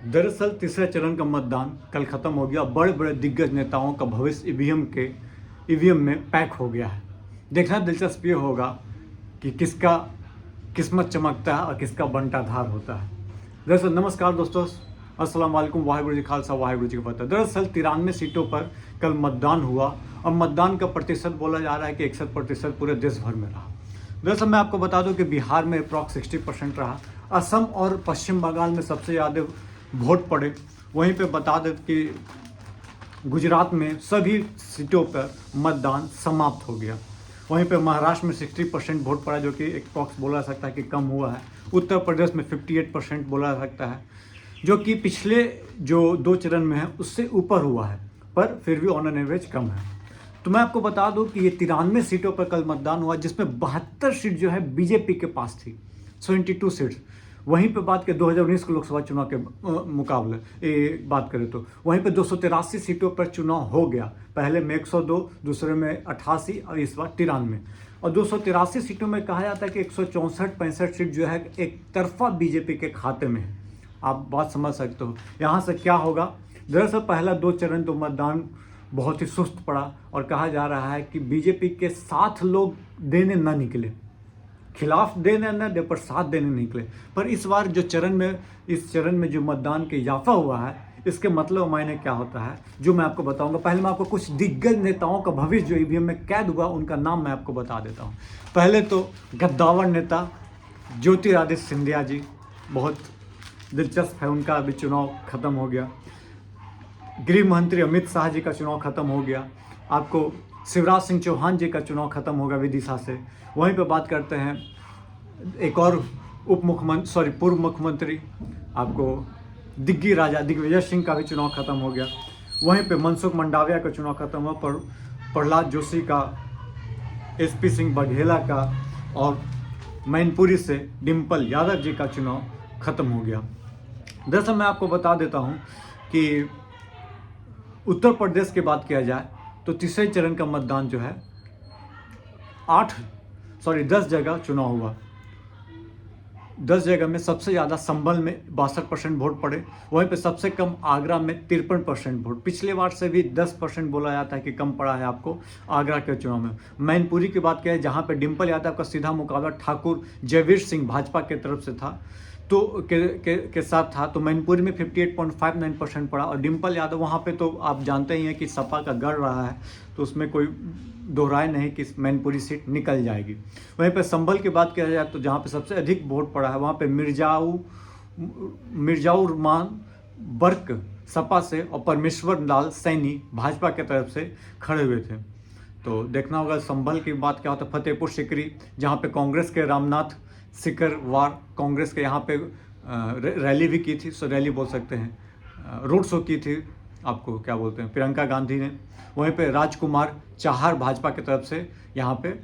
दरअसल तीसरे चरण का मतदान कल खत्म हो गया। बड़े बड़े दिग्गज नेताओं का भविष्य ईवीएम में पैक हो गया है। देखना दिलचस्प ये होगा कि किसका किस्मत चमकता है और किसका बंटाधार होता है। दरअसल नमस्कार दोस्तों, अस्सलाम वालेकुम, वाहिगुरु जी खालसा वाहिगुरु जी की फतह। दरअसल 93 सीटों पर कल मतदान हुआ और मतदान का प्रतिशत बोला जा रहा है कि 61% पूरे देश भर में रहा। दरअसल मैं आपको बता दूं कि बिहार में अप्रॉक्स 60% रहा। असम और पश्चिम बंगाल में सबसे ज़्यादा वोट पड़े। वहीं पे बता दें कि गुजरात में सभी सीटों पर मतदान समाप्त हो गया। वहीं पे महाराष्ट्र में 60% वोट पड़ा, जो कि अप्रॉक्स बोला जा सकता है कि कम हुआ है। उत्तर प्रदेश में 58% बोला जा सकता है, जो कि पिछले जो 2 चरण में है उससे ऊपर हुआ है, पर फिर भी ऑन एन एवरेज कम है। तो मैं आपको बता दूं कि ये 93 सीटों पर कल मतदान हुआ, जिसमें 72 सीट जो है बीजेपी के पास थी, 72 सीट्स। वहीं पे बात करें 2019 के लोकसभा चुनाव के मुकाबले बात करें तो वहीं पे 283 सीटों पर चुनाव हो गया। पहले में 102, दूसरे में 88 और इस बार 93। और 283 सीटों में कहा जाता है कि 164-65 सीट जो है एक तरफा बीजेपी के खाते में है। आप बात समझ सकते हो यहाँ से क्या होगा। दरअसल पहला 2 चरण तो मतदान बहुत ही सुस्त पड़ा और कहा जा रहा है कि बीजेपी के साथ लोग देने न निकले, खिलाफ देने न दे पर साथ देने निकले। पर इस बार इस चरण में जो मतदान के इजाफा हुआ है, इसके मतलब मायने क्या होता है जो मैं आपको बताऊंगा। पहले मैं आपको कुछ दिग्गज नेताओं का भविष्य जो ईवीएम में कैद हुआ उनका नाम मैं आपको बता देता हूँ। पहले तो गद्दावर नेता ज्योतिरादित्य सिंधिया जी, बहुत दिलचस्प है, उनका अभी चुनाव खत्म हो गया। गृह मंत्री अमित शाह जी का चुनाव खत्म हो गया। आपको शिवराज सिंह चौहान जी का चुनाव खत्म होगा विदिशा से। वहीं पे बात करते हैं एक और पूर्व मुख्यमंत्री आपको दिग्विजय सिंह का भी चुनाव खत्म हो गया। वहीं पे मनसुख मंडाविया का चुनाव खत्म हुआ, पर प्रहलाद जोशी का, एसपी सिंह बघेला का और मैनपुरी से डिम्पल यादव जी का चुनाव खत्म हो गया। दरअसल मैं आपको बता देता हूँ कि उत्तर प्रदेश की बात किया जाए तो तीसरे चरण का मतदान जो है 10 जगह चुनाव हुआ। 10 जगह में सबसे ज़्यादा संभल में 62% वोट पड़े। वहीं पे सबसे कम आगरा में 53% वोट। पिछले बार से भी 10% बोला जाता है कि कम पड़ा है आपको आगरा के चुनाव में। मैनपुरी की बात करें जहाँ पे डिम्पल यादव का सीधा मुकाबला ठाकुर जयवीर सिंह भाजपा के तरफ से था तो के साथ था, तो मैनपुरी में 58.59% पड़ा। और डिम्पल यादव वहाँ पे तो आप जानते ही हैं कि सपा का गढ़ रहा है, तो उसमें कोई दोहराए नहीं कि मैनपुरी सीट निकल जाएगी। वहीं पे संभल की बात किया जाए तो जहाँ पे सबसे अधिक वोट पड़ा है वहाँ पे मिर्जाऊ रहमान बर्क सपा से और परमेश्वर लाल सैनी भाजपा के तरफ से खड़े हुए थे। तो देखना होगा संभल की बात क्या होता है। फतेहपुर सिकरी जहाँ पे कांग्रेस के रामनाथ सिकरवार कांग्रेस के यहाँ पे रैली भी की थी, रैली बोल सकते हैं, रोड शो की थी, आपको क्या बोलते हैं, प्रियंका गांधी ने। वहीं पे राजकुमार चाहर भाजपा की तरफ से यहाँ पे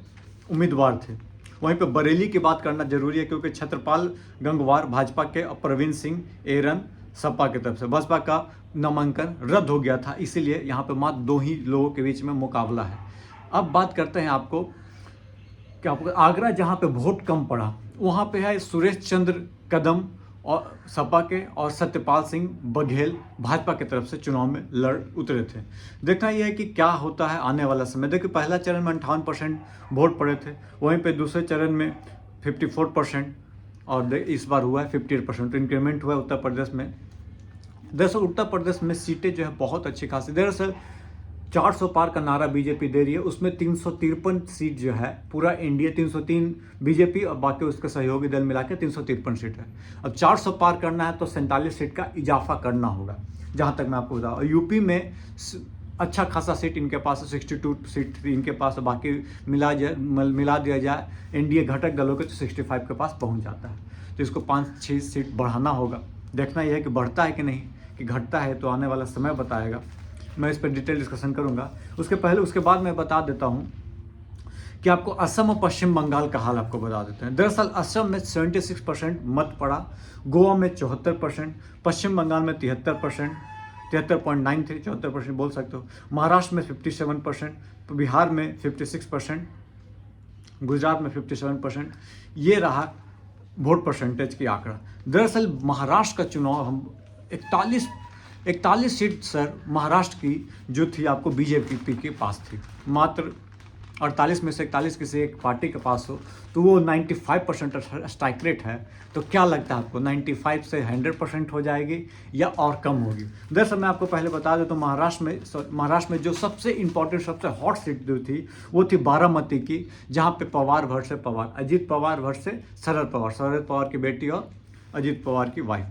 उम्मीदवार थे। वहीं पे बरेली की बात करना जरूरी है क्योंकि छत्रपाल गंगवार भाजपा के और प्रवीण सिंह एरन सपा की तरफ से। बसपा का नामांकन रद्द हो गया था, इसीलिए यहाँ पे मात्र 2 ही लोगों के बीच में मुकाबला है। अब बात करते हैं आपको आगरा जहाँ पे वोट कम पड़ा वहाँ पे है सुरेश चंद्र कदम और सपा के और सत्यपाल सिंह बघेल भाजपा की तरफ से चुनाव में लड़ उतरे थे। देखना यह है कि क्या होता है आने वाला समय। देखिए पहला चरण में 58% वोट पड़े थे, वहीं पे दूसरे चरण में 54% और इस बार हुआ है 58%। इंक्रीमेंट हुआ है उत्तर प्रदेश में। दरअसल उत्तर प्रदेश में सीटें जो है बहुत अच्छी खासी, दरअसल 400 पार का नारा बीजेपी दे रही है, उसमें 353 सीट जो है पूरा इंडिया, 303 बीजेपी और बाकी उसके सहयोगी दल मिला के 353 सीट है। अब 400 पार करना है तो 47 सीट का इजाफा करना होगा, जहां तक मैं आपको बताऊँ। और यूपी में अच्छा खासा सीट इनके पास है, 62 सीट इनके पास है, बाकी मिला दिया जाए एनडीए घटक दलों के तो 65 के पास पहुँच जाता है। तो इसको 5-6 सीट बढ़ाना होगा। देखना यह है कि बढ़ता है कि नहीं, कि घटता है तो आने वाला समय बताएगा। मैं इस पर डिटेल डिस्कशन करूंगा। उसके बाद मैं बता देता हूं कि आपको असम और पश्चिम बंगाल का हाल आपको बता देते हैं। दरअसल असम में 76% मत पड़ा, गोवा में 74%, पश्चिम बंगाल में 73%, 73.93, 74% बोल सकते हो, महाराष्ट्र में 57%, बिहार में 56%, गुजरात में 57%। ये रहा वोट परसेंटेज की आंकड़ा। दरअसल महाराष्ट्र का चुनाव हम 41 सीट सर महाराष्ट्र की जो थी आपको बीजेपी के पास थी। मात्र 48 में से 41 किसी एक पार्टी के पास हो तो वो 95% स्ट्राइक रेट है। तो क्या लगता है आपको 95 से 100% हो जाएगी या और कम होगी? दरअसल मैं आपको पहले बता दूं तो महाराष्ट्र में जो सबसे इंपॉर्टेंट सबसे हॉट सीट जो थी वो थी बारामती की, जहाँ पे पवार वर्सेस पवार, अजीत पवार वर्सेस शरद पवार की बेटी और अजीत पवार की वाइफ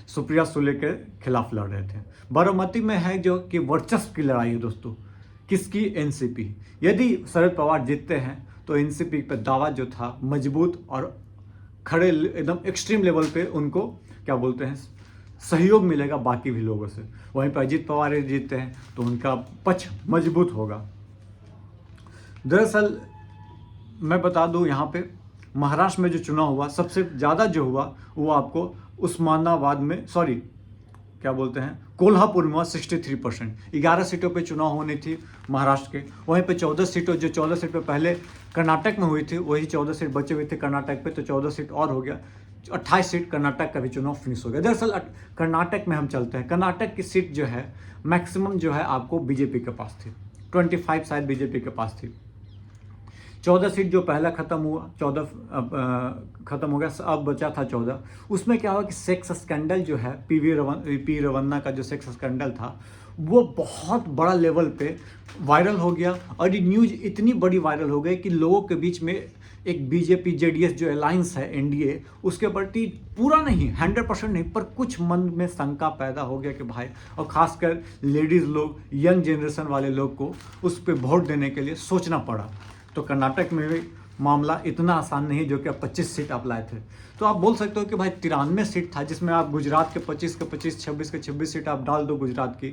सुप्रिया सुले के खिलाफ लड़ रहे थे। बारामती में है जो कि वर्चस्व की लड़ाई है दोस्तों, किसकी? एनसीपी। यदि शरद पवार जीतते हैं तो एनसीपी पे दावा जो था मजबूत और खड़े एकदम एक्सट्रीम लेवल पे उनको क्या बोलते हैं सहयोग मिलेगा बाकी भी लोगों से। वहीं पर अजीत पवार यदि जीतते हैं तो उनका पक्ष मजबूत होगा। दरअसल मैं बता दूं यहाँ पे महाराष्ट्र में जो चुनाव हुआ सबसे ज़्यादा जो हुआ वो आपको उस्मानाबाद में क्या बोलते हैं कोल्हापुर में हुआ 63%। 11 सीटों पे चुनाव होनी थी महाराष्ट्र के। वहीं पे 14 सीट पे पहले कर्नाटक में हुई थी, वही 14 सीट बचे हुए थे कर्नाटक पे, तो 14 सीट और हो गया, 28 सीट कर्नाटक का भी चुनाव फिनिश हो गया। दरअसल कर्नाटक में हम चलते हैं, कर्नाटक की सीट जो है मैक्सिमम जो है आपको बीजेपी के पास थी, 25 शायद बीजेपी के पास थी। 14 सीट जो पहला खत्म हुआ 14 खत्म हो गया, अब बचा था 14। उसमें क्या हुआ कि सेक्स स्कैंडल जो है पी रवन्ना का जो सेक्स स्कैंडल था वो बहुत बड़ा लेवल पे वायरल हो गया। और ये न्यूज़ इतनी बड़ी वायरल हो गई कि लोगों के बीच में एक बीजेपी जेडीएस जो अलायंस है एनडीए उसके प्रति पूरा नहीं 100% नहीं पर कुछ मन में शंका पैदा हो गया कि भाई, और ख़ासकर लेडीज़ लोग यंग जनरेशन वाले लोग को उस पर वोट देने के लिए सोचना पड़ा। तो कर्नाटक में भी मामला इतना आसान नहीं जो कि आप 25 सीट आप लाए थे। तो आप बोल सकते हो कि भाई 93 सीट था जिसमें आप गुजरात के 25 के 25, 26 के 26 सीट आप डाल दो गुजरात की,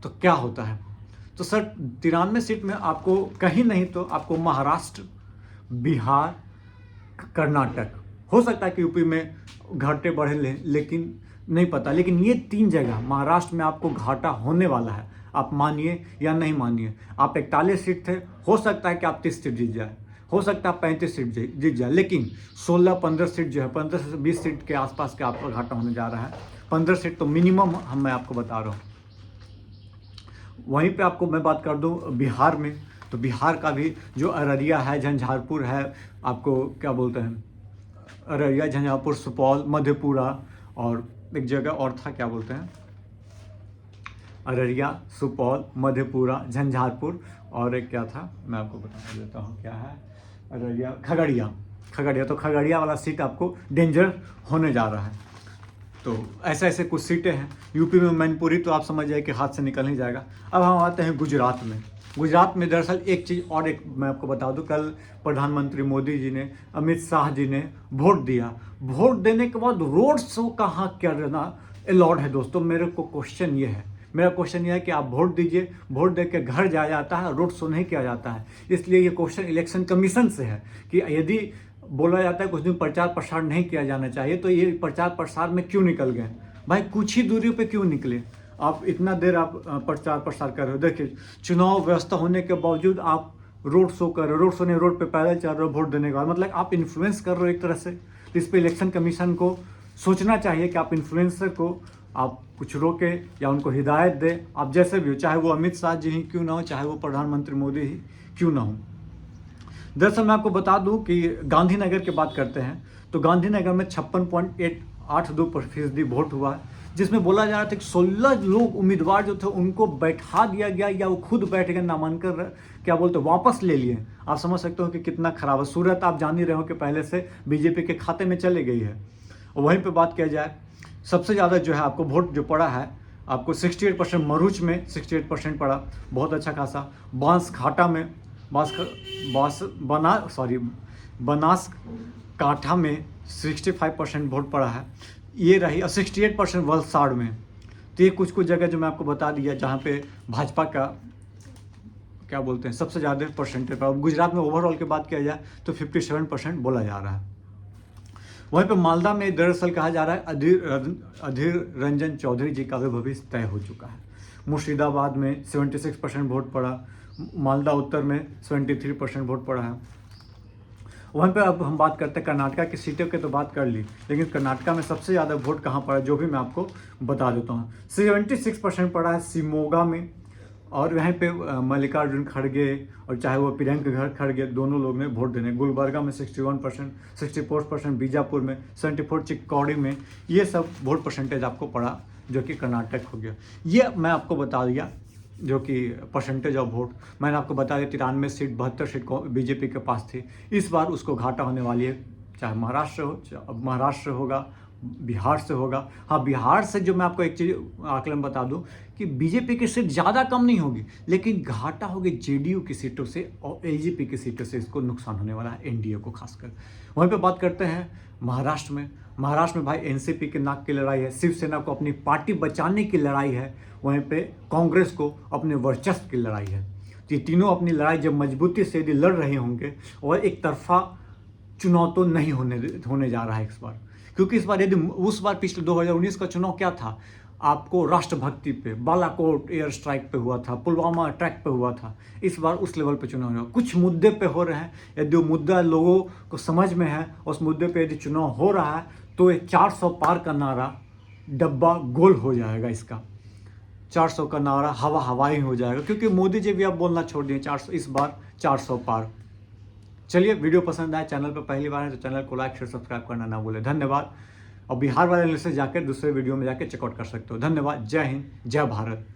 तो क्या होता है? तो सर 93 सीट में आपको कहीं नहीं तो आपको महाराष्ट्र, बिहार, कर्नाटक, हो सकता है कि यूपी में घाटे बढ़े लेकिन नहीं पता, लेकिन ये 3 जगह महाराष्ट्र में आपको घाटा होने वाला है। आप मानिए या नहीं मानिए, आप 41 सीट थे, हो सकता है कि आप 30 सीट जीत जाए, हो सकता है आप 35 सीट जीत जाए, लेकिन 16-15 सीट जो है 15 से 20 सीट के आसपास के आपका घाटा होने जा रहा है। 15 सीट तो मिनिमम मैं आपको बता रहा हूँ। वहीं पे आपको मैं बात कर दूँ बिहार में, तो बिहार का भी जो अररिया है, झंझारपुर है, आपको क्या बोलते हैं अररिया, झंझारपुर, सुपौल, मधेपुरा और एक जगह और था क्या बोलते हैं अररिया, सुपौल, मधेपुरा, झंझारपुर और एक क्या था मैं आपको बता देता हूँ क्या है अररिया, खगड़िया। तो खगड़िया वाला सीट आपको डेंजर होने जा रहा है। तो ऐसे कुछ सीटें हैं। यूपी में मैनपुरी तो आप समझ जाए कि हाथ से निकल नहीं जाएगा। अब हम आते हैं गुजरात में दरअसल एक चीज़ और एक मैं आपको बता दूं, कल प्रधानमंत्री मोदी जी ने, अमित शाह जी ने वोट दिया। वोट देने के बाद रोड शो कहाँ करना अलाउड है दोस्तों? मेरा क्वेश्चन ये है कि आप वोट दीजिए, वोट दे के घर जाया जाता है, रोड शो नहीं किया जाता है। इसलिए ये क्वेश्चन इलेक्शन कमीशन से है कि यदि बोला जाता है कुछ दिन प्रचार प्रसार नहीं किया जाना चाहिए, तो ये प्रचार प्रसार में क्यों निकल गए भाई? कुछ ही दूरी पे क्यों निकले? आप इतना देर आप प्रचार प्रसार कर रहे हो। देखिए चुनाव व्यवस्था होने के बावजूद आप रोड शो कर रहे हो, रोड शो नहीं, रोड पे पैदल चल रहे हो वोट देने के बाद, मतलब आप इन्फ्लुएंस कर रहे हो एक तरह से। तो इस पर इलेक्शन कमीशन को सोचना चाहिए कि आप इन्फ्लुएंसर को आप कुछ रोके या उनको हिदायत दें, आप जैसे भी हो, चाहे वो अमित शाह जी ही क्यों ना हो, चाहे वो प्रधानमंत्री मोदी ही क्यों ना हो। दरअसल मैं आपको बता दूं कि गांधीनगर की बात करते हैं तो गांधीनगर में 56.82% वोट हुआ है, जिसमें बोला जा रहा था कि 16 लोग उम्मीदवार जो थे उनको बैठा दिया गया या वो खुद बैठ गए, नामांकन क्या बोलते वापस ले लिए। आप समझ सकते हो कि कितना खराब है। सूरत आप जान ही रहे हो कि पहले से बीजेपी के खाते में चले गई है। और वहीं पे बात किया जाए सबसे ज़्यादा जो है आपको वोट जो पड़ा है आपको 68% मरूच में 68% पड़ा, बहुत अच्छा खासा। बनासकांठा में बनासकांठा में 65% वोट पड़ा है, ये रही। और 68% वलसाड़ में। तो ये कुछ जगह जो मैं आपको बता दिया जहाँ पे भाजपा का क्या बोलते हैं सबसे ज़्यादा परसेंटेज पड़ा। गुजरात में ओवरऑल की बात किया जाए तो 57% बोला जा रहा है। वहीं पे मालदा में दरअसल कहा जा रहा है अधीर रंजन चौधरी जी का भी भविष्य तय हो चुका है। मुर्शिदाबाद में 76% वोट पड़ा, मालदा उत्तर में 73% वोट पड़ा है। वहीं पे अब हम बात करते हैं कर्नाटका की सीटों की, तो बात कर ली, लेकिन कर्नाटका में सबसे ज़्यादा वोट कहाँ पड़ा जो भी मैं आपको बता देता हूँ। 76% पड़ा है शिमोगा में, और वहीं पे मल्लिकार्जुन खड़गे और चाहे वो प्रियंका खड़गे दोनों लोग ने वोट देने। गुलबर्गा में 61%, 64% बीजापुर में, 74 चिक्कौड़ी में, ये सब वोट परसेंटेज आपको पड़ा जो कि कर्नाटक हो गया। ये मैं आपको बता दिया जो कि परसेंटेज ऑफ वोट। मैंने आपको बता दिया 93 सीट 72 सीट बीजेपी के पास थी। इस बार उसको घाटा होने वाली है, चाहे महाराष्ट्र हो, चाहे महाराष्ट्र होगा, बिहार से होगा। हाँ, बिहार से जो मैं आपको एक चीज़ आकलन बता दूं कि बीजेपी की सीट ज़्यादा कम नहीं होगी, लेकिन घाटा होगी जेडीयू की सीटों से और एलजेपी की सीटों से। इसको नुकसान होने वाला है एनडीए को खासकर। वहीं पे बात करते हैं महाराष्ट्र में। महाराष्ट्र में भाई एनसीपी के नाक की लड़ाई है, शिवसेना को अपनी पार्टी बचाने की लड़ाई है, वहीं पे कांग्रेस को अपने वर्चस्व की लड़ाई है। तो ये तीनों अपनी लड़ाई जब मजबूती से यदि लड़ रहे होंगे, और एक तरफा चुनाव तो नहीं होने जा रहा है इस बार, क्योंकि इस बार यदि उस बार पिछले 2019 का चुनाव क्या था, आपको राष्ट्रभक्ति पे, बालाकोट एयर स्ट्राइक पे हुआ था, पुलवामा अटैक पे हुआ था। इस बार उस लेवल पे चुनाव हो रहा है, कुछ मुद्दे पे हो रहे हैं। यदि वो मुद्दा लोगों को समझ में है, उस मुद्दे पे यदि चुनाव हो रहा है, तो ये 400 पार का नारा डब्बा गोल हो जाएगा। इसका 400 का नारा हवा ही हो जाएगा, क्योंकि मोदी जी भी अब बोलना छोड़ दिए 400, इस बार 400 पार। चलिए, वीडियो पसंद आए, चैनल पर पहली बार है तो चैनल को लाइक शेयर सब्सक्राइब करना ना भूलें। धन्यवाद। और बिहार वाले लिस्ट से जाकर दूसरे वीडियो में जाकर चेकआउट कर सकते हो। धन्यवाद। जय हिंद, जय भारत।